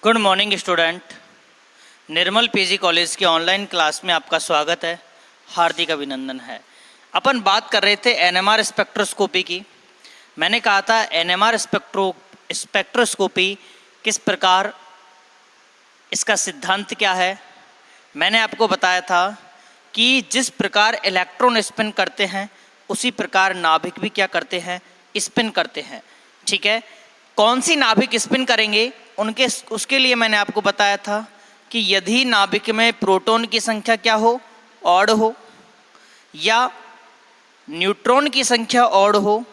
Good morning student. Nirmal PG college के online class में आपका स्वागत है, हार्दिक अभिनंदन है। अपन बात कर रहे थे एनएमआर स्पेक्ट्रोस्कोपी की। मैंने कहा था एनएमआर स्पेक्ट्रोस्कोपी किस प्रकार, इसका सिद्धांत क्या है। मैंने आपको बताया था कि जिस प्रकार इलेक्ट्रॉन स्पिन करते हैं उसी प्रकार नाभिक भी क्या करते हैं, स्पिन करते हैं। ठीक है, कौन सी नाभिक स्पिन करेंगे उसके लिए मैंने आपको बताया था कि यदि नाभिक में प्रोटॉन की संख्या क्या हो, ऑड हो, या न्यूट्रॉन की संख्या ऑड हो,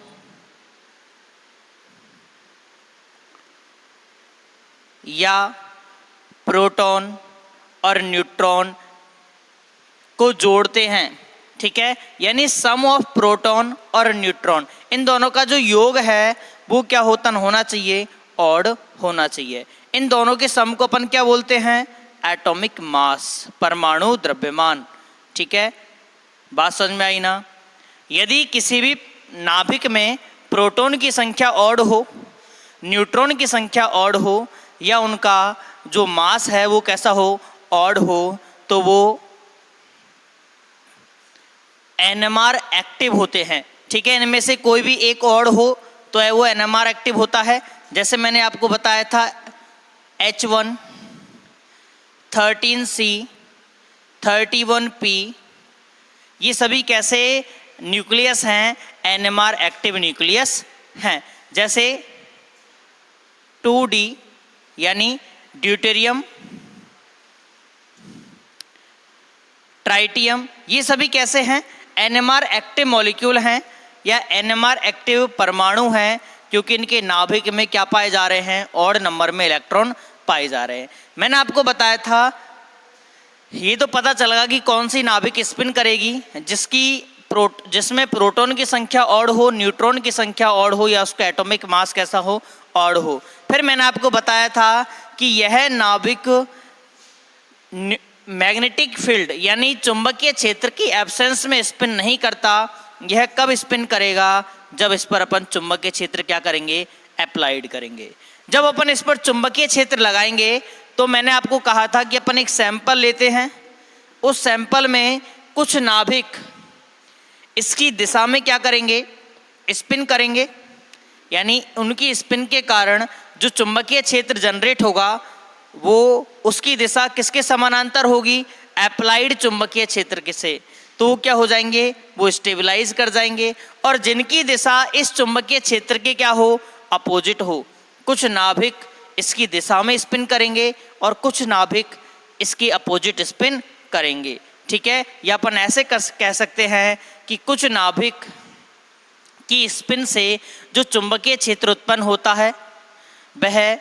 या प्रोटॉन और न्यूट्रॉन को जोड़ते हैं। ठीक है, यानी सम ऑफ प्रोटॉन और न्यूट्रॉन, इन दोनों का जो योग है वो क्या होना चाहिए, ऑड होना चाहिए। इन दोनों के सम को अपन क्या बोलते हैं, एटॉमिक मास, परमाणु द्रव्यमान। ठीक है, बात समझ में आई ना। यदि किसी भी नाभिक में प्रोटॉन की संख्या ऑड हो, न्यूट्रॉन की संख्या ऑड हो, या उनका जो मास है वो कैसा हो, ऑड हो, तो वो एनएमआर एक्टिव होते हैं। ठीक है, इनमें से कोई भी एक ऑड हो तो वो एनएमआर एक्टिव होता है। जैसे मैंने आपको बताया था H1, 13C, 31P, ये सभी कैसे न्यूक्लियस हैं, एनएमआर एक्टिव न्यूक्लियस हैं। जैसे 2D यानी ड्यूटेरियम, ट्राइटियम, ये सभी कैसे हैं, एनएमआर एक्टिव मॉलिक्यूल हैं या एनएमआर एक्टिव परमाणु हैं, क्योंकि इनके नाभिक में क्या पाए जा रहे हैं, ऑड नंबर में इलेक्ट्रॉन पाए जा रहे हैं। मैंने आपको बताया था ये तो पता चलेगा कि कौन सी नाभिक स्पिन करेगी जिसमें प्रोटॉन की संख्या ऑड हो, न्यूट्रॉन की संख्या ऑड हो, या उसका एटॉमिक मास कैसा हो, ऑड हो। फिर मैंने आपको बताया था कि यह नाभिक मैग्नेटिक फील्ड यानी चुंबकीय क्षेत्र की एब्सेंस में स्पिन नहीं करता। यह कब स्पिन करेगा, जब इस पर अपन चुंबकीय क्षेत्र क्या करेंगे, अप्लाइड करेंगे। जब अपन इस पर चुंबकीय क्षेत्र लगाएंगे तो मैंने आपको कहा था कि अपन एक सैंपल लेते हैं, उस सैंपल में कुछ नाभिक इसकी दिशा में क्या करेंगे, स्पिन करेंगे, यानी उनकी स्पिन के कारण जो चुंबकीय क्षेत्र जनरेट होगा वो उसकी दिशा किसके समानांतर होगी, अप्लाइड चुंबकीय क्षेत्र के से। तो क्या हो जाएंगे, वो स्टेबलाइज कर जाएंगे। और जिनकी दिशा इस चुंबकीय क्षेत्र के क्या हो, अपोजिट हो, कुछ नाभिक इसकी दिशा में स्पिन करेंगे और कुछ नाभिक इसकी अपोजिट स्पिन करेंगे। ठीक है, या अपन ऐसे कह सकते हैं कि कुछ नाभिक की स्पिन से जो चुंबकीय क्षेत्र उत्पन्न होता है वह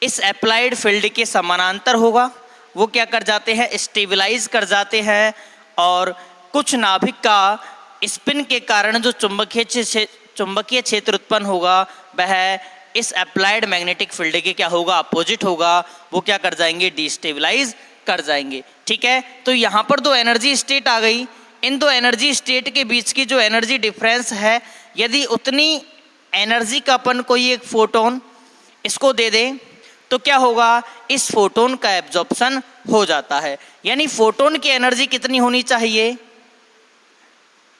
इस अप्लाइड फील्ड के समानांतर होगा, वो क्या कर जाते हैं, स्टेबलाइज कर जाते हैं। और कुछ नाभिक का स्पिन के कारण जो चुंबकीय क्षेत्र उत्पन्न होगा वह इस अप्लाइड मैग्नेटिक फील्ड के क्या होगा, अपोजिट होगा, वो क्या कर जाएंगे, डिस्टेबलाइज कर जाएंगे। ठीक है, तो यहाँ पर दो एनर्जी स्टेट आ गई। इन दो एनर्जी स्टेट के बीच की जो एनर्जी डिफरेंस है, यदि उतनी एनर्जी का अपन कोई एक फोटोन इसको दे दें तो क्या होगा, इस फोटोन का एब्जॉर्प्शन हो जाता है। यानी फोटोन की एनर्जी कितनी होनी चाहिए,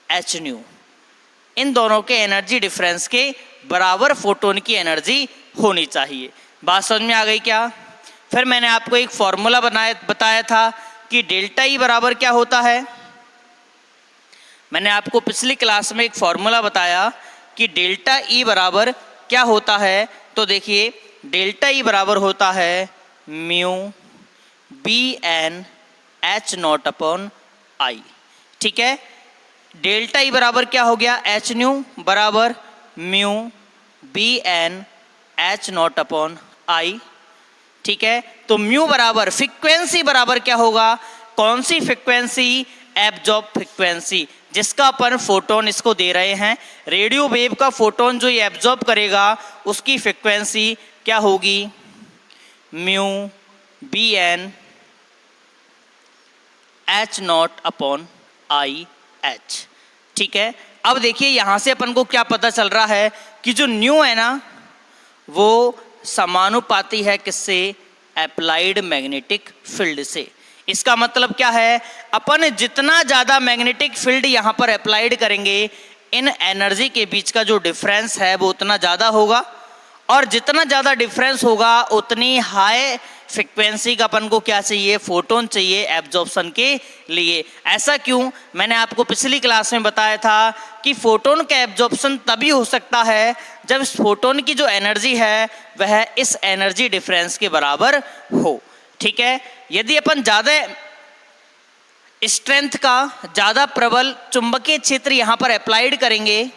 h²। इन दोनों के एनर्जी डिफरेंस के बराबर फोटोन की एनर्जी होनी चाहिए। बात समझ में आ गई क्या। फिर मैंने आपको एक फॉर्मूला बताया था कि डेल्टा ई बराबर क्या होता है। मैंने आपको पिछली क्लास में एक फॉर्मूला बताया कि डेल्टा ई बराबर क्या होता है। तो देखिए, डेल्टा ई बराबर होता है म्यू BN H0/I। ठीक है, डेल्टा ई बराबर क्या हो गया, h बराबर म्यू BN H0/I। ठीक है, तो म्यू बराबर फ्रीक्वेंसी बराबर क्या होगा, कौन सी फ्रीक्वेंसी, एब्जॉर्ब फ्रीक्वेंसी, जिसका अपन फोटोन इसको दे रहे हैं। रेडियो वेव का फोटोन जो ये एब्जॉर्ब करेगा उसकी फ्रीक्वेंसी क्या होगी, म्यू BN H0/IH। ठीक है, अब देखिए यहाँ से अपन को क्या पता चल रहा है कि जो न्यू है ना वो समानुपाती है किससे? अप्लाइड मैग्नेटिक फील्ड से। इसका मतलब क्या है? अपन जितना ज़्यादा मैग्नेटिक फील्ड यहाँ पर अप्लाइड करेंगे, इन एनर्जी के बीच का जो डिफरेंस है वो उतना ज़्यादा होगा, और जितना ज़्यादा डिफरेंस होगा उतनी हाई फ्रिक्वेंसी का अपन को क्या चाहिए? फोटोन चाहिए एब्जॉर्प्शन के लिए। ऐसा क्यों? मैंने आपको पिछली क्लास में बताया था कि फोटोन का एब्जॉर्प्शन तभी हो सकता है जब इस फोटोन की जो एनर्जी है वह इस एनर्जी डिफरेंस के बराबर हो। ठीक है, यदि अपन ज़्यादा स्ट्रेंथ का, ज़्यादा प्रबल चुंबकीय क्षेत्र यहाँ पर अप्लाइड करेंगे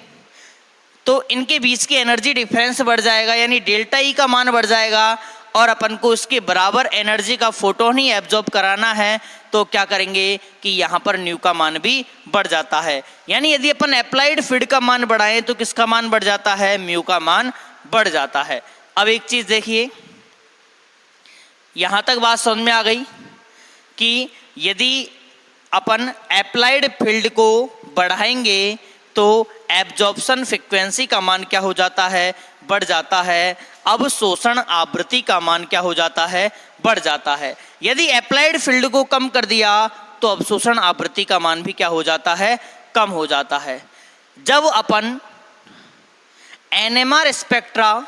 तो इनके बीच की एनर्जी डिफरेंस बढ़ जाएगा, यानी डेल्टा ई का मान बढ़ जाएगा, और अपन को इसके बराबर एनर्जी का फोटोन ही एब्जॉर्ब कराना है, तो क्या करेंगे कि यहाँ पर न्यू का मान भी बढ़ जाता है। यानी यदि अपन अप्लाइड फील्ड का मान बढ़ाएं तो किसका मान बढ़ जाता है? म्यू का मान बढ़ जाता है। अब एक चीज़ देखिए, यहाँ तक बात समझ में आ गई कि यदि अपन अप्लाइड फील्ड को बढ़ाएंगे तो एब्जॉर्प्शन फ्रीक्वेंसी का मान क्या हो जाता है? बढ़ जाता है। अब शोषण आवृत्ति का मान क्या हो जाता है? बढ़ जाता है। यदि अप्लाइड फील्ड को कम कर दिया तो अवशोषण आवृत्ति का मान भी क्या हो जाता है? कम हो जाता है। जब अपन एनएमआर स्पेक्ट्रा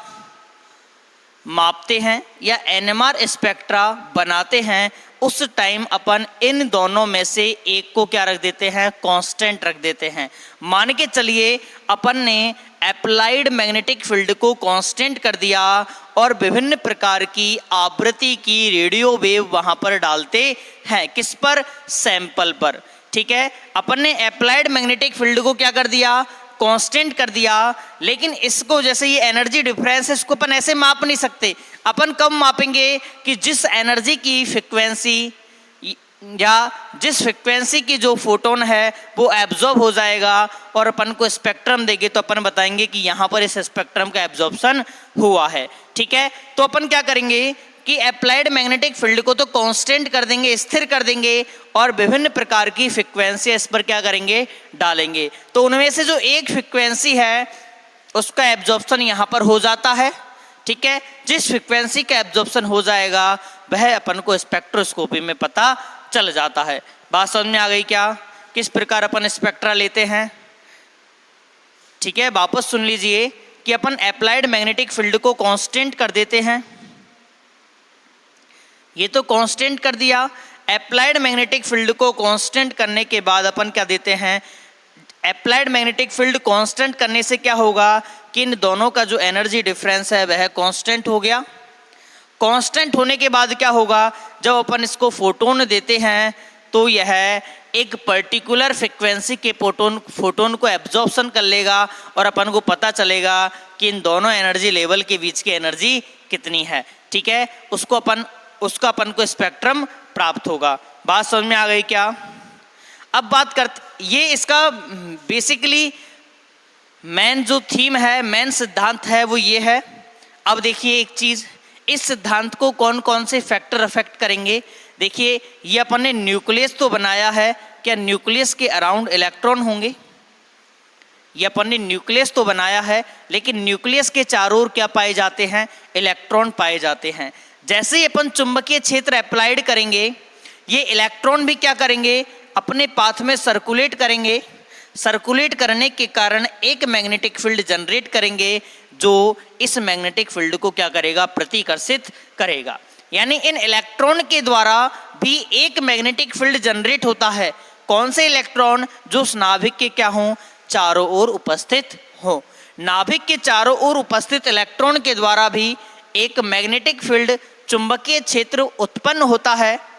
मापते हैं या एनएमआर स्पेक्ट्रा बनाते हैं, उस टाइम अपन इन दोनों में से एक को क्या रख देते हैं? कांस्टेंट रख देते हैं। मान के चलिए अपन ने अप्लाइड मैग्नेटिक फील्ड को कांस्टेंट कर दिया और विभिन्न प्रकार की आवृत्ति की रेडियो वेव वहां पर डालते हैं। किस पर? सैंपल पर। ठीक है, अपन ने अप्लाइड मैग्नेटिक फील्ड को क्या कर दिया? कांस्टेंट कर दिया, लेकिन इसको जैसे ये एनर्जी डिफरेंस है इसको अपन ऐसे माप नहीं सकते। अपन कब मापेंगे कि जिस एनर्जी की फ्रिक्वेंसी या जिस फ्रिक्वेंसी की जो फोटोन है वो एब्जॉर्ब हो जाएगा और अपन को स्पेक्ट्रम देंगे तो अपन बताएंगे कि यहाँ पर इस स्पेक्ट्रम का एब्जॉर्प्शन हुआ है। ठीक है, तो अपन क्या करेंगे कि अप्लाइड मैग्नेटिक फील्ड को तो कांस्टेंट कर देंगे, स्थिर कर देंगे, और विभिन्न प्रकार की फ्रिक्वेंसी इस पर क्या करेंगे? डालेंगे। तो उनमें से जो एक फ्रिक्वेंसी है उसका एब्जॉर्प्शन यहाँ पर हो जाता है। ठीक है, जिस फ्रिक्वेंसी का एब्जॉर्प्शन हो जाएगा वह अपन को स्पेक्ट्रोस्कोपी में पता चल जाता है। बात समझ में आ गई क्या? किस प्रकार अपन स्पेक्ट्रा लेते हैं? ठीक है, वापस सुन लीजिए कि अपन अप्लाइड मैग्नेटिक फील्ड को कांस्टेंट कर देते हैं। ये तो कांस्टेंट कर दिया। अप्लाइड मैग्नेटिक फील्ड को कांस्टेंट करने के बाद अपन क्या देते हैं? अप्लाइड मैग्नेटिक फील्ड कांस्टेंट करने से क्या होगा कि इन दोनों का जो एनर्जी डिफरेंस है वह कांस्टेंट हो गया। कांस्टेंट होने के बाद क्या होगा? जब अपन इसको फोटोन देते हैं तो यह एक पर्टिकुलर फ्रिक्वेंसी के फोटोन को एब्जॉर्प्शन कर लेगा और अपन को पता चलेगा कि इन दोनों एनर्जी लेवल के बीच की एनर्जी कितनी है। ठीक है, उसका अपन को स्पेक्ट्रम प्राप्त होगा। बात समझ में आ गई क्या? अब बात करते, ये इसका बेसिकली मेन जो थीम है, मेन सिद्धांत है वो ये है। अब देखिए एक चीज़, इस सिद्धांत को कौन कौन से फैक्टर अफेक्ट करेंगे? देखिए, ये अपन ने न्यूक्लियस तो बनाया है, क्या न्यूक्लियस के अराउंड इलेक्ट्रॉन होंगे? ये अपन ने न्यूक्लियस तो बनाया है, लेकिन न्यूक्लियस के चारों ओर क्या पाए जाते हैं? इलेक्ट्रॉन पाए जाते हैं। जैसे ही अपन चुंबकीय क्षेत्र अप्लाइड करेंगे, ये इलेक्ट्रॉन भी क्या करेंगे? अपने पाथ में सर्कुलेट करेंगे। सर्कुलेट करने के कारण एक मैग्नेटिक फील्ड जनरेट करेंगे जो इस मैग्नेटिक फील्ड को क्या करेगा? प्रतिकर्षित करेगा। यानी इन इलेक्ट्रॉन के द्वारा भी एक मैग्नेटिक फील्ड जनरेट होता है। कौन से इलेक्ट्रॉन? जो उस नाभिक के क्या हों? चारों ओर उपस्थित हों। नाभिक के चारों ओर उपस्थित इलेक्ट्रॉन के द्वारा भी एक मैग्नेटिक फील्ड, चुंबकीय क्षेत्र उत्पन्न होता है।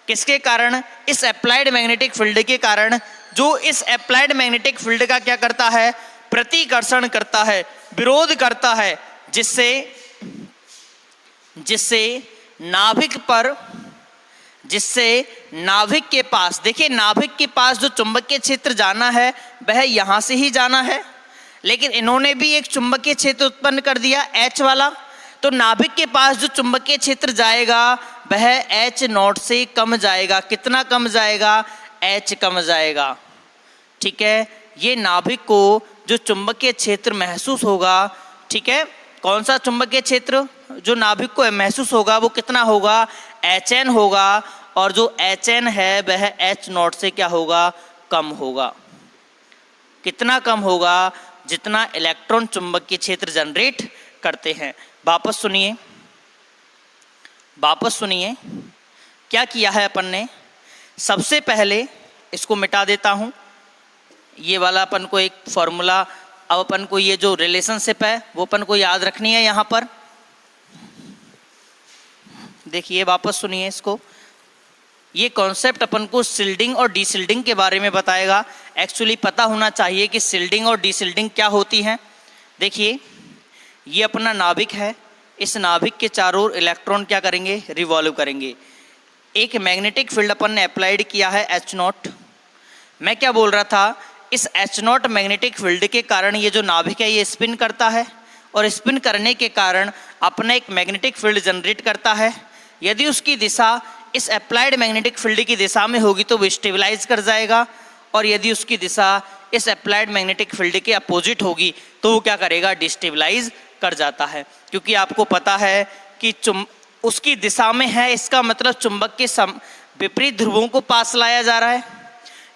किसके कारण? इस अप्लाइड मैग्नेटिक फील्ड के कारण, जो इस अप्लाइड मैग्नेटिक फील्ड का क्या करता है? प्रतिकर्षण करता है, विरोध करता है, जिससे नाभिक के पास, देखिए नाभिक के पास जो चुंबकीय क्षेत्र जाना है वह यहाँ से ही जाना है, लेकिन इन्होंने भी एक चुंबकीय क्षेत्र उत्पन्न कर दिया H वाला। तो नाभिक के पास जो चुंबकीय क्षेत्र जाएगा वह H0 से कम जाएगा। कितना कम जाएगा? H कम जाएगा। ठीक है, ये नाभिक को जो चुंबकीय क्षेत्र महसूस होगा, ठीक है, कौन सा चुंबकीय क्षेत्र? जो नाभिक को महसूस होगा वो कितना होगा, HN होगा, और जो HN है वह H0 से क्या होगा, कम होगा। कितना कम होगा, जितना इलेक्ट्रॉन चुंबकीय क्षेत्र जनरेट करते हैं। वापस सुनिए, वापस सुनिए क्या किया है अपन ने। सबसे पहले इसको मिटा देता हूँ, ये वाला अपन को एक फॉर्मूला, अब अपन को ये जो रिलेशनशिप है वो अपन को याद रखनी है। यहाँ पर देखिए, वापस सुनिए इसको। ये कॉन्सेप्ट अपन को शिल्डिंग और डीशिल्डिंग के बारे में बताएगा। एक्चुअली पता होना चाहिए कि शिल्डिंग और डीशिल्डिंग क्या होती है। देखिए, ये अपना नाभिक है, इस नाभिक के चारों ओर इलेक्ट्रॉन क्या करेंगे, रिवॉल्व करेंगे। एक मैग्नेटिक फील्ड अपन ने अप्लाइड किया है H0। मैं क्या बोल रहा था, इस H0 मैग्नेटिक फील्ड के कारण ये जो नाभिक है ये स्पिन करता है, और स्पिन करने के कारण अपना एक मैग्नेटिक फील्ड जनरेट करता है। यदि उसकी दिशा इस अप्लाइड मैग्नेटिक फील्ड की दिशा में होगी तो वो स्टेबलाइज कर जाएगा, और यदि उसकी दिशा इस अप्लाइड मैग्नेटिक फील्ड के अपोजिट होगी तो वो क्या करेगा, डिस्टेबलाइज कर जाता है। क्योंकि आपको पता है कि उसकी दिशा में है, इसका मतलब चुंबक के विपरीत ध्रुवों को पास लाया जा रहा है।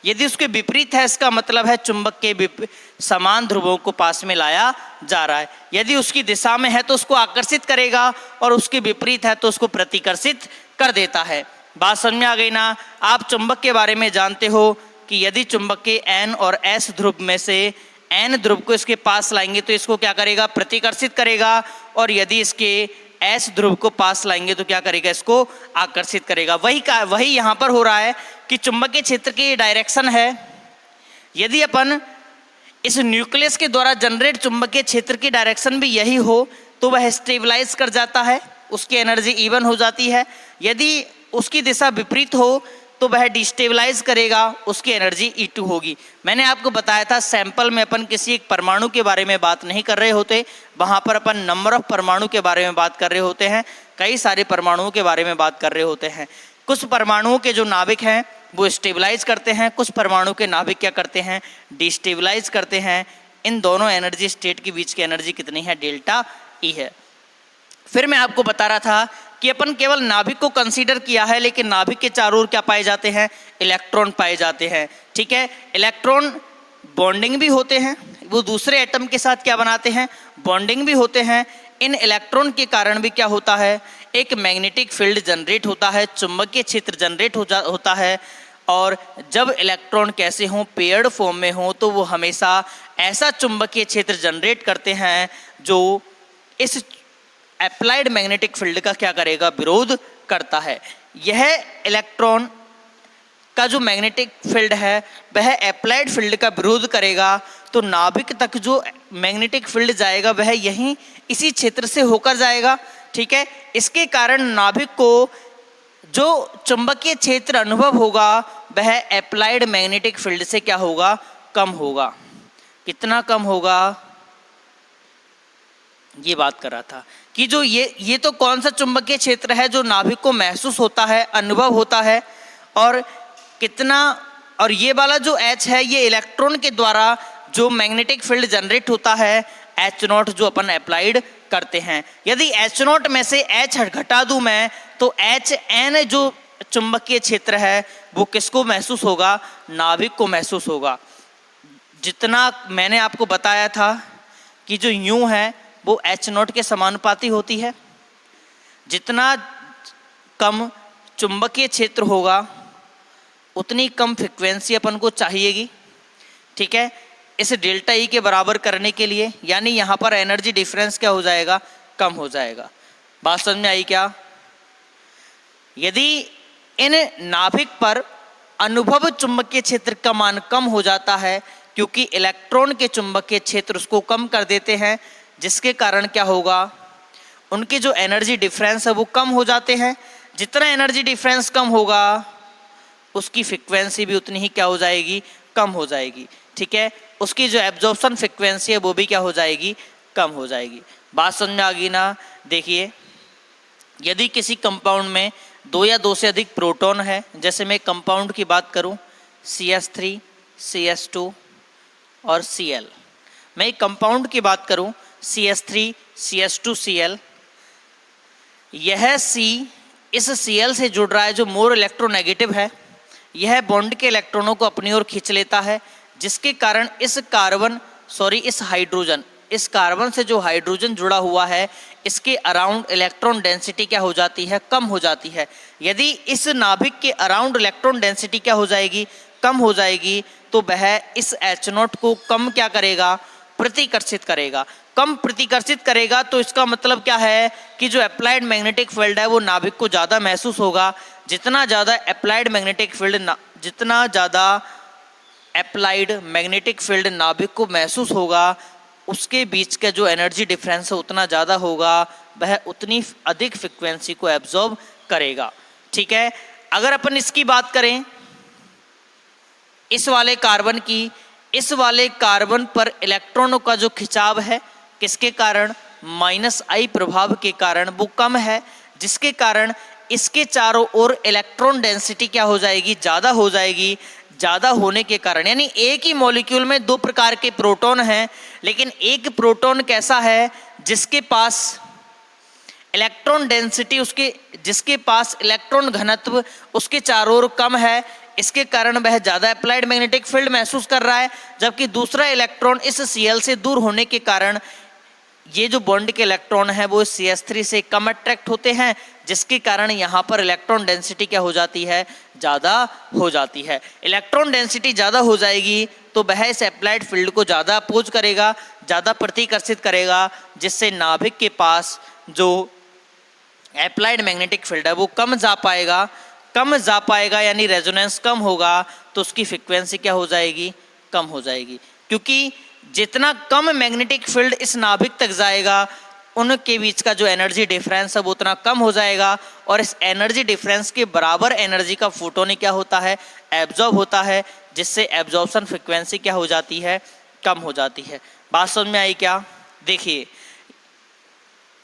यदि उसके विपरीत है, इसका मतलब है चुंबक के समान ध्रुवों को पास में लाया जा रहा है। यदि उसकी दिशा में है तो उसको आकर्षित करेगा, और उसके विपरीत है तो उसको प्रतिकर्षित कर देता है। बात समझ में आ गई ना। आप चुंबक के बारे में जानते हो कि यदि चुंबक के N और S ध्रुव में से N ध्रुव को इसके पास लाएंगे तो इसको क्या करेगा, प्रतिकर्षित करेगा, और यदि इसके S ध्रुव को पास लाएंगे तो क्या करेगा, इसको आकर्षित करेगा। वही यहाँ पर हो रहा है कि चुंबकीय क्षेत्र की डायरेक्शन है। यदि अपन इस न्यूक्लियस के द्वारा जनरेट चुंबकीय क्षेत्र की डायरेक्शन भी यही हो तो वह स्टेबलाइज कर जाता है, उसकी एनर्जी इवन हो जाती है। यदि उसकी दिशा विपरीत हो तो वह डिस्टेबलाइज करेगा, उसकी एनर्जी E2 होगी। मैंने आपको बताया था सैंपल में अपन किसी एक परमाणु के बारे में बात नहीं कर रहे होते, वहाँ पर अपन नंबर ऑफ परमाणु के बारे में बात कर रहे होते हैं, कई सारे परमाणुओं के बारे में बात कर रहे होते हैं। कुछ परमाणुओं के जो नाभिक हैं वो स्टेबलाइज करते हैं, कुछ परमाणु के नाभिक क्या करते हैं, डिस्टेबलाइज करते हैं। इन दोनों एनर्जी स्टेट के बीच की एनर्जी कितनी है, डेल्टा E है। फिर मैं आपको बता रहा था कि अपन केवल नाभिक को कंसीडर किया है, लेकिन नाभिक के चारों ओर क्या पाए जाते हैं, इलेक्ट्रॉन पाए जाते हैं। ठीक है, इलेक्ट्रॉन बॉन्डिंग भी होते हैं, वो दूसरे एटम के साथ क्या बनाते हैं, बॉन्डिंग भी होते हैं। इन इलेक्ट्रॉन के कारण भी क्या होता है, एक मैग्नेटिक फील्ड जनरेट होता है, चुंबकीय क्षेत्र जनरेट होता है। और जब इलेक्ट्रॉन कैसे हों, पेयर्ड फॉर्म में हों, तो वो हमेशा ऐसा चुंबकीय क्षेत्र जनरेट करते हैं जो इस अप्लाइड मैग्नेटिक फील्ड का क्या करेगा, विरोध करता है। यह इलेक्ट्रॉन का जो मैग्नेटिक फील्ड है वह अप्लाइड फील्ड का विरोध करेगा, तो नाभिक तक जो मैग्नेटिक फील्ड जाएगा वह यहीं इसी क्षेत्र से होकर जाएगा। ठीक है, इसके कारण नाभिक को जो चुंबकीय क्षेत्र अनुभव होगा वह अप्लाइड मैग्नेटिक फील्ड से क्या होगा, कम होगा। कितना कम होगा, ये बात कर रहा था कि जो ये तो कौन सा चुंबकीय क्षेत्र है जो नाभिक को महसूस होता है, अनुभव होता है, और कितना, और ये वाला जो H है ये इलेक्ट्रॉन के द्वारा जो मैग्नेटिक फील्ड जनरेट होता है H0 जो अपन अप्लाइड करते हैं। यदि H0 में से H घटा दूं मैं तो HN जो चुंबकीय क्षेत्र है वो किसको महसूस होगा, नाभिक को महसूस होगा। जितना मैंने आपको बताया था कि जो U है वो H0 के समानुपाती होती है। जितना कम चुंबकीय क्षेत्र होगा उतनी कम फ्रिक्वेंसी अपन को चाहिएगी। ठीक है, इस डेल्टा E के बराबर करने के लिए, यानी यहाँ पर एनर्जी डिफरेंस क्या हो जाएगा, कम हो जाएगा। बात समझ में आई क्या? यदि इन नाभिक पर अनुभव चुंबकीय क्षेत्र का मान कम हो जाता है क्योंकि इलेक्ट्रॉन के चुंबकीय क्षेत्र उसको कम कर देते हैं, जिसके कारण क्या होगा, उनकी जो एनर्जी डिफरेंस है वो कम हो जाते हैं। जितना एनर्जी डिफरेंस कम होगा उसकी फ्रिक्वेंसी भी उतनी ही क्या हो जाएगी, कम हो जाएगी। ठीक है, उसकी जो एब्जॉर्प्शन फ्रिक्वेंसी है वो भी क्या हो जाएगी, कम हो जाएगी। बात समझ में आ गई ना? देखिए, यदि किसी कंपाउंड में 2 या 2 से अधिक प्रोटॉन है, जैसे मैं कंपाउंड की बात करूं CH3, CH2 और Cl, मैं एक कंपाउंड की बात करूं CH3, CH2, Cl, यह C इस Cl से जुड़ रहा है जो मोर इलेक्ट्रोनेगेटिव है, यह बॉन्ड के इलेक्ट्रॉनों को अपनी ओर खींच लेता है, जिसके कारण इस कार्बन से जो हाइड्रोजन जुड़ा हुआ है इसके अराउंड इलेक्ट्रॉन डेंसिटी क्या हो जाती है, कम हो जाती है। यदि इस नाभिक के अराउंड इलेक्ट्रॉन डेंसिटी क्या हो जाएगी, कम हो जाएगी, तो वह इस H0 को कम क्या करेगा, प्रतिकर्षित करेगा। कम प्रतिकर्षित करेगा तो इसका मतलब क्या है कि जो अप्लाइड मैग्नेटिक फील्ड है वो नाभिक को ज़्यादा महसूस होगा। जितना ज़्यादा अप्लाइड मैग्नेटिक फील्ड नाभिक को महसूस होगा, उसके बीच का जो एनर्जी डिफरेंस है उतना ज़्यादा होगा, वह उतनी अधिक फ्रिक्वेंसी को एब्जॉर्ब करेगा। ठीक है, अगर अपन इसकी बात करें इस वाले कार्बन की, इस वाले कार्बन पर इलेक्ट्रॉनों का जो खिंचाव है किसके कारण, -I प्रभाव के कारण वो कम है, जिसके कारण इसके चारों ओर इलेक्ट्रॉन डेंसिटी क्या हो जाएगी, ज़्यादा हो जाएगी। ज़्यादा होने के कारण यानी एक ही मॉलिक्यूल में दो प्रकार के प्रोटॉन हैं, लेकिन एक प्रोटॉन कैसा है जिसके पास इलेक्ट्रॉन डेंसिटी जिसके पास इलेक्ट्रॉन घनत्व उसके चारों ओर कम है, इसके कारण वह ज़्यादा अप्लाइड मैग्नेटिक फील्ड महसूस कर रहा है। जबकि दूसरा इलेक्ट्रॉन इस Cl से दूर होने के कारण ये जो बॉन्ड के इलेक्ट्रॉन है वो CH3 से कम अट्रैक्ट होते हैं, जिसके कारण यहाँ पर इलेक्ट्रॉन डेंसिटी क्या हो जाती है, ज़्यादा हो जाती है। इलेक्ट्रॉन डेंसिटी ज़्यादा हो जाएगी तो वह इस अप्लाइड फील्ड को ज़्यादा अपोज करेगा, ज़्यादा प्रतिकर्षित करेगा, जिससे नाभिक के पास जो अप्लाइड मैग्नेटिक फील्ड है वो कम जा पाएगा यानी रेजोनेंस कम होगा, तो उसकी फ्रिक्वेंसी क्या हो जाएगी, कम हो जाएगी। क्योंकि जितना कम मैग्नेटिक फील्ड इस नाभिक तक जाएगा उनके बीच का जो एनर्जी डिफरेंस है वो उतना कम हो जाएगा, और इस एनर्जी डिफरेंस के बराबर एनर्जी का फोटोन क्या होता है, एब्जॉर्ब होता है, जिससे एब्जॉर्प्शन फ्रिक्वेंसी क्या हो जाती है, कम हो जाती है। बात समझ में आई क्या? देखिए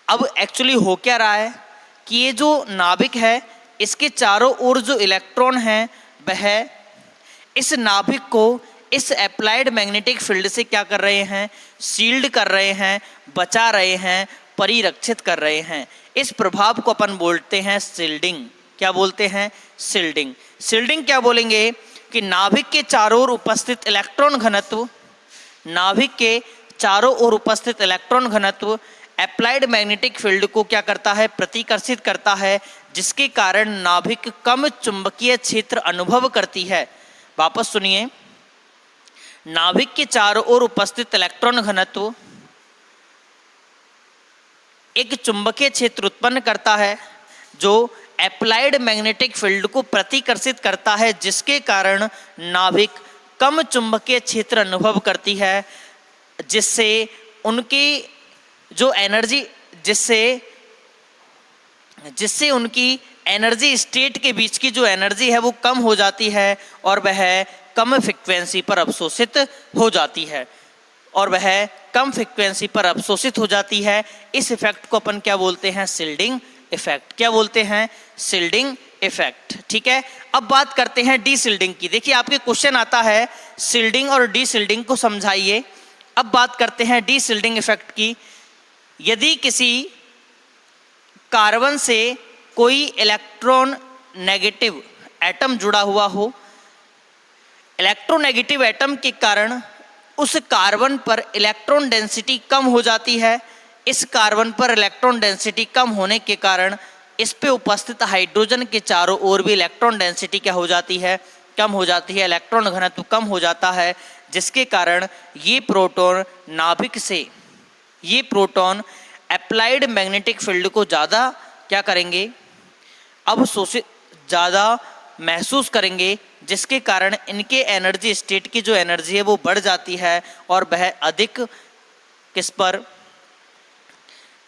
अब एक्चुअली हो क्या रहा है कि ये जो नाभिक है इसके चारों ओर जो इलेक्ट्रॉन हैं वह इस नाभिक को इस अप्लाइड मैग्नेटिक फील्ड से क्या कर रहे हैं, शील्ड कर रहे हैं, बचा रहे हैं, परिरक्षित कर रहे हैं। इस प्रभाव को अपन बोलते हैं शील्डिंग। क्या बोलते हैं? शील्डिंग। शील्डिंग क्या बोलेंगे कि नाभिक के चारों ओर उपस्थित इलेक्ट्रॉन घनत्व अप्लाइड मैग्नेटिक फील्ड को क्या करता है, प्रतिकर्षित करता है, जिसके कारण नाभिक कम चुंबकीय क्षेत्र अनुभव करती है। वापस सुनिए, नाभिक के चारों ओर उपस्थित इलेक्ट्रॉन घनत्व एक चुंबकीय क्षेत्र उत्पन्न करता है जो अप्लाइड मैग्नेटिक फील्ड को प्रतिकर्षित करता है, जिसके कारण नाभिक कम चुंबकीय क्षेत्र अनुभव करती है, जिससे उनकी जो एनर्जी जिससे उनकी एनर्जी स्टेट के बीच की जो एनर्जी है वो कम हो जाती है और वह कम फ्रिक्वेंसी पर अवशोषित हो जाती है। इस इफेक्ट को अपन क्या बोलते हैं? Shielding effect. क्या बोलते हैं? Shielding effect. ठीक है, अब बात करते हैं डी शील्डिंग की। देखिए आपके क्वेश्चन आता है शील्डिंग और डी शील्डिंग को समझाइए। अब बात करते हैं डी शील्डिंग इफेक्ट की। यदि किसी कार्बन से कोई इलेक्ट्रॉन नेगेटिव एटम जुड़ा हुआ हो, इलेक्ट्रोनेगेटिव एटम के कारण उस कार्बन पर इलेक्ट्रॉन डेंसिटी कम हो जाती है। इस कार्बन पर इलेक्ट्रॉन डेंसिटी कम होने के कारण इस पे उपस्थित हाइड्रोजन के चारों ओर भी इलेक्ट्रॉन डेंसिटी क्या हो जाती है? कम हो जाती है, इलेक्ट्रॉन घनत्व कम हो जाता है, जिसके कारण ये प्रोटॉन नाभिक से ये प्रोटॉन अप्लाइड मैग्नेटिक फील्ड को ज़्यादा क्या करेंगे? अवशोषित ज़्यादा महसूस करेंगे, जिसके कारण इनके एनर्जी स्टेट की जो एनर्जी है वो बढ़ जाती है और वह अधिक किस पर?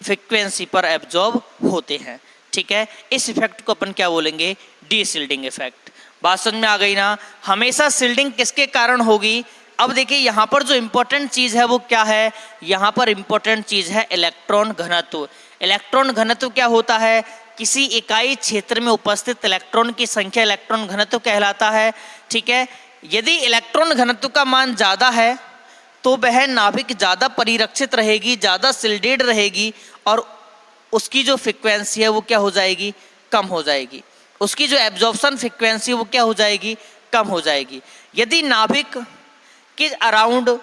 फ्रीक्वेंसी पर एब्जॉर्ब होते हैं। ठीक है, इस इफेक्ट को अपन क्या बोलेंगे? D shielding effect. बात समझ में आ गई ना? हमेशा शील्डिंग किसके कारण होगी? अब देखिए यहाँ पर जो इम्पोर्टेंट चीज़ है वो क्या है? यहाँ पर इम्पोर्टेंट चीज़ है इलेक्ट्रॉन घनत्व। इलेक्ट्रॉन घनत्व क्या होता है? किसी इकाई क्षेत्र में उपस्थित इलेक्ट्रॉन की संख्या इलेक्ट्रॉन घनत्व कहलाता है। ठीक है, यदि इलेक्ट्रॉन घनत्व का मान ज़्यादा है तो वह नाभिक ज़्यादा परिरक्षित रहेगी, ज़्यादा शील्डेड रहेगी और उसकी जो फ्रीक्वेंसी है वो क्या हो जाएगी, कम हो जाएगी। उसकी जो एब्जॉर्प्शन फ्रीक्वेंसी वो क्या हो जाएगी, कम हो जाएगी। यदि नाभिक के अराउंड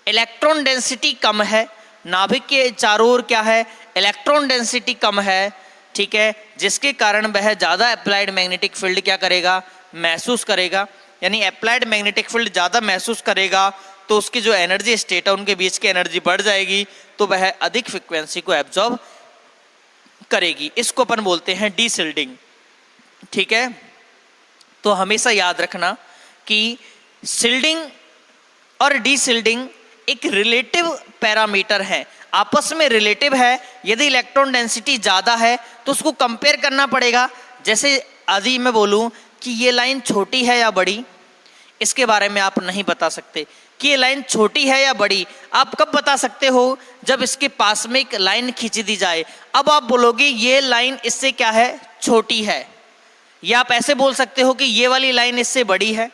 इलेक्ट्रॉन डेंसिटी कम है, नाभिक के चारों ओर क्या है, इलेक्ट्रॉन डेंसिटी कम है, ठीक है, जिसके कारण वह ज़्यादा अप्लाइड मैग्नेटिक फील्ड क्या करेगा, महसूस करेगा। यानी अप्लाइड मैग्नेटिक फील्ड ज़्यादा महसूस करेगा तो उसकी जो एनर्जी स्टेट है उनके बीच की एनर्जी बढ़ जाएगी, तो वह अधिक फ्रिक्वेंसी को एब्जॉर्ब करेगी। इसको अपन बोलते हैं डीशिल्डिंग, ठीक है। तो हमेशा याद रखना कि शिल्डिंग और डीशिल्डिंग एक रिलेटिव पैरामीटर है, आपस में रिलेटिव है। यदि इलेक्ट्रॉन डेंसिटी ज़्यादा है तो उसको कंपेयर करना पड़ेगा। जैसे यदि मैं बोलूँ कि ये लाइन छोटी है या बड़ी, इसके बारे में आप नहीं बता सकते कि ये लाइन छोटी है या बड़ी। आप कब बता सकते हो, जब इसके पास में एक लाइन खींच दी जाए। अब आप बोलोगे ये लाइन इससे क्या है, छोटी है, या आप ऐसे बोल सकते हो कि ये वाली लाइन इससे बड़ी है।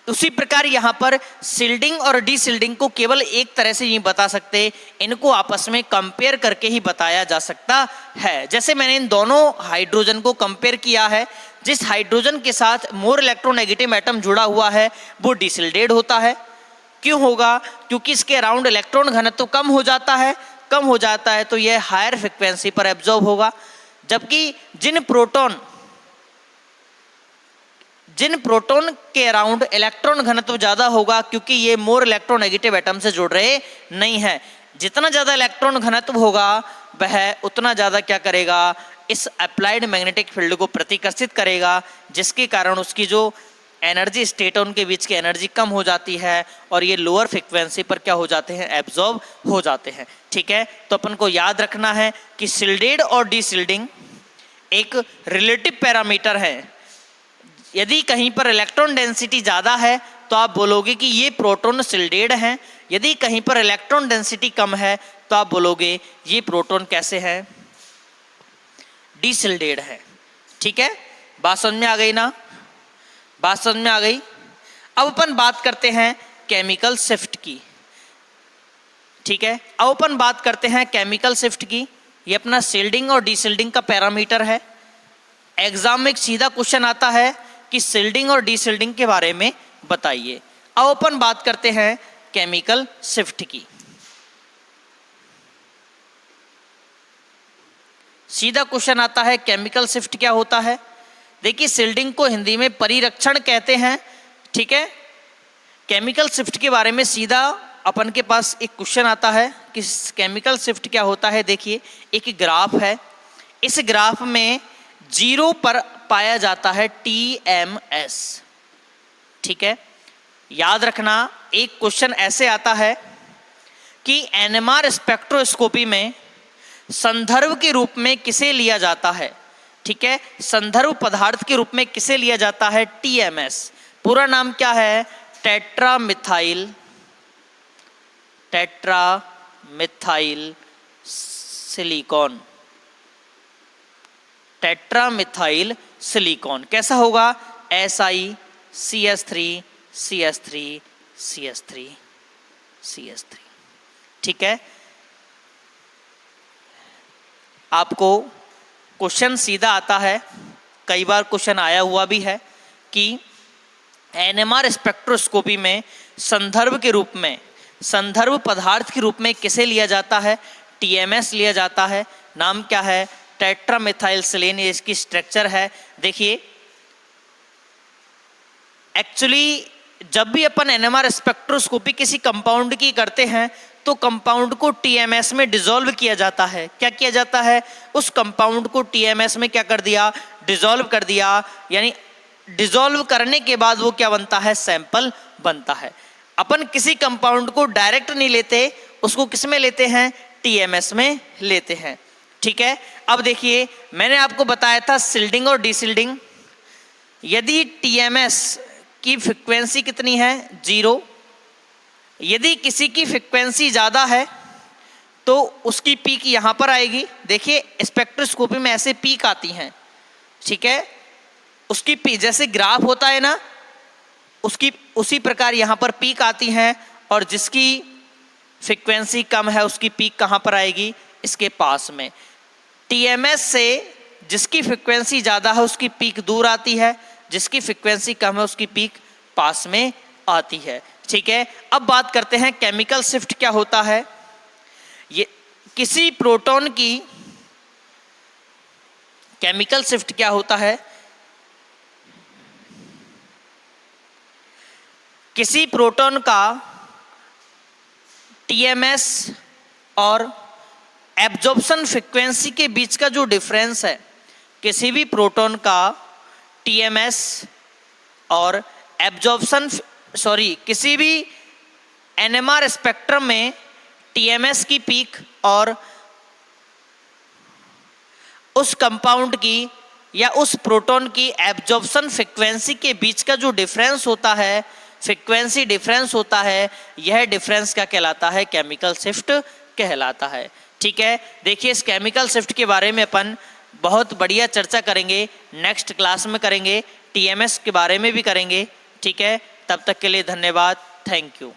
उसी प्रकार यहाँ पर शिल्डिंग और डीशिल्डिंग को केवल एक तरह से नहीं बता सकते, इनको आपस में कंपेयर करके ही बताया जा सकता है। जैसे मैंने इन दोनों हाइड्रोजन को कंपेयर किया है, जिस हाइड्रोजन के साथ मोर इलेक्ट्रोनेगेटिव एटम जुड़ा हुआ है वो डीशिल्डेड होता है। क्यों होगा, क्योंकि इसके अराउंड इलेक्ट्रॉन घनत्व तो कम हो जाता है, कम हो जाता है तो यह हायर फ्रिक्वेंसी पर एब्जॉर्ब होगा। जबकि जिन प्रोटॉन के अराउंड इलेक्ट्रॉन घनत्व ज़्यादा होगा, क्योंकि ये मोर इलेक्ट्रोनेगेटिव एटम से जुड़ रहे नहीं है, जितना ज़्यादा इलेक्ट्रॉन घनत्व होगा वह उतना ज़्यादा क्या करेगा, इस अप्लाइड मैग्नेटिक फील्ड को प्रतिकर्षित करेगा, जिसके कारण उसकी जो एनर्जी स्टेट है उनके बीच की एनर्जी कम हो जाती है और ये लोअर फ्रिक्वेंसी पर क्या हो जाते हैं, एब्जॉर्ब हो जाते हैं, ठीक है। तो अपन को याद रखना है कि शिल्डेड और डीशिल्डिंग एक रिलेटिव पैरामीटर है। यदि कहीं पर इलेक्ट्रॉन डेंसिटी ज़्यादा है तो आप बोलोगे कि ये प्रोटॉन शिल्डेड हैं, यदि कहीं पर इलेक्ट्रॉन डेंसिटी कम है तो आप बोलोगे ये प्रोटॉन कैसे हैं, डीशिल्डेड है, ठीक है। बात समझ में आ गई ना, बात समझ में आ गई। अब अपन बात करते हैं केमिकल शिफ्ट की, ठीक है। अब अपन बात करते हैं केमिकल शिफ्ट की। ये अपना शिल्डिंग और डीशिल्डिंग का पैरामीटर है। एग्जाम में एक सीधा क्वेश्चन आता है कि शिल्डिंग और डीशिल्डिंग के बारे में बताइए। अब अपन बात करते हैं केमिकल शिफ्ट की। सीधा क्वेश्चन आता है केमिकल शिफ्ट क्या होता है। देखिए शिल्डिंग को हिंदी में परिरक्षण कहते हैं, ठीक है। केमिकल शिफ्ट के बारे में सीधा अपन के पास एक क्वेश्चन आता है कि केमिकल शिफ्ट क्या होता है। देखिए एक ग्राफ है, इस ग्राफ में 0 पर पाया जाता है TMS, ठीक है। याद रखना एक क्वेश्चन ऐसे आता है कि NMR स्पेक्ट्रोस्कोपी में संदर्भ के रूप में किसे लिया जाता है, ठीक है। संदर्भ पदार्थ के रूप में किसे लिया जाता है, TMS। पूरा नाम क्या है, टेट्रामिथाइल सिलिकॉन, टेट्रामिथाइल सिलिकॉन। कैसा होगा, Si, ठीक है। आपको क्वेश्चन सीधा आता है, कई बार क्वेश्चन आया हुआ भी है कि NMR स्पेक्ट्रोस्कोपी में संदर्भ के रूप में, संदर्भ पदार्थ के रूप में किसे लिया जाता है, TMS लिया जाता है। नाम क्या है, टेट्रामिथाइलसिलेन, ये इसकी स्ट्रक्चर है। देखिए एक्चुअली जब भी अपन NMR स्पेक्ट्रोस्कोपी किसी कंपाउंड की करते हैं तो कंपाउंड को TMS में डिसॉल्व किया जाता है। क्या किया जाता है, उस कंपाउंड को TMS में क्या कर दिया, डिसॉल्व कर दिया। यानी डिसॉल्व करने के बाद वो क्या बनता है, सैंपल बनता है। अपन किसी कंपाउंड को डायरेक्ट नहीं लेते, उसको किस में लेते हैं, TMS में लेते हैं, ठीक है। अब देखिए मैंने आपको बताया था शिल्डिंग और डीशिल्डिंग। यदि TMS की फ्रिक्वेंसी कितनी है, 0, यदि किसी की फ्रिक्वेंसी ज़्यादा है तो उसकी पीक यहाँ पर आएगी। देखिए स्पेक्ट्रोस्कोपी में ऐसे पीक आती हैं, ठीक है। उसकी पीक जैसे ग्राफ होता है ना, उसकी उसी प्रकार यहाँ पर पीक आती हैं, और जिसकी फ्रिक्वेंसी कम है उसकी पीक कहाँ पर आएगी, इसके पास में। टीएमएस से जिसकी फ्रीक्वेंसी ज़्यादा है उसकी पीक दूर आती है, जिसकी फ्रीक्वेंसी कम है उसकी पीक पास में आती है। ठीक है, अब बात करते हैं केमिकल शिफ्ट क्या होता है। ये किसी प्रोटॉन की केमिकल शिफ्ट क्या होता है, किसी प्रोटॉन का टीएमएस और एब्जॉर्प्शन फ्रीक्वेंसी के बीच का जो डिफरेंस है, किसी भी प्रोटॉन का टीएमएस और किसी भी एनएमआर स्पेक्ट्रम में टीएमएस की पीक और उस कंपाउंड की या उस प्रोटॉन की एब्जॉर्प्शन फ्रीक्वेंसी के बीच का जो डिफरेंस होता है, फ्रीक्वेंसी डिफरेंस होता है, यह डिफरेंस क्या कहलाता है, केमिकल शिफ्ट कहलाता है। ठीक है, देखिए इस केमिकल शिफ्ट के बारे में अपन बहुत बढ़िया चर्चा करेंगे, नेक्स्ट क्लास में करेंगे, टीएमएस के बारे में भी करेंगे। ठीक है, तब तक के लिए धन्यवाद, थैंक यू।